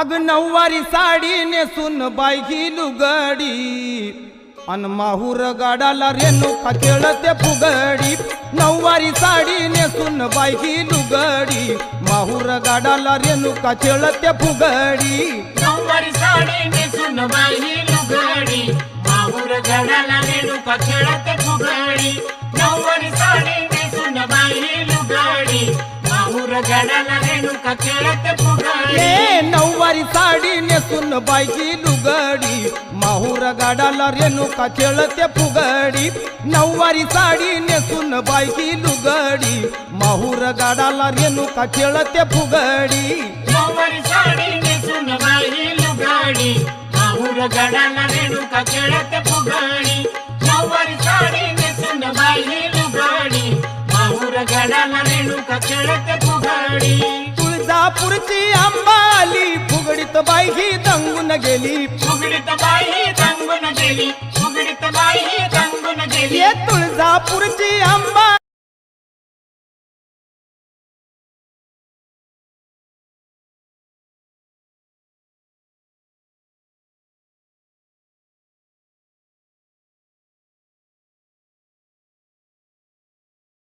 अग नऊवारी साडी नेसून बाई ही लुगडी अन माहूर गाडाला रेणुका खेळते फुगडी। नऊवारी साडी नेसून बाई ही लुगडी माहूर गाडाला रेणुका खेळते फुगडी। नऊवारी साडी नेसून बाई ही लुगडी माहूर गाडाला रेणुका खेळते फुगडी। नऊवारी साडी नेसून बाई ही लुगडी माहूर गाडाला रेणुका खेळते फुगडी। नऊवारी साडी नेसून बाई ही लुगडी माहूर गाडाला रेणुका खेळते फुगडी। नऊवारी साडी नेसून बाई ही लुगडी माहूर गाडाला रेणुका खेळते फुगडी। नऊवारी साडी नेसून बाई ही लुगडी माहूर गाडाला रेणुका खेळते फुगडी। नऊवारी साडी नेसून बाई ही लुगडी माहूर गाडाला रेणुका खेळते फुगडी। तुळजापूरची अंबाली फुगडीत बाई ही दंगून गेली। फुगडीत बाई ही दंगून गेली। फुगडीत बाई ही दंगून गेली। तुळजापूरची अंबाली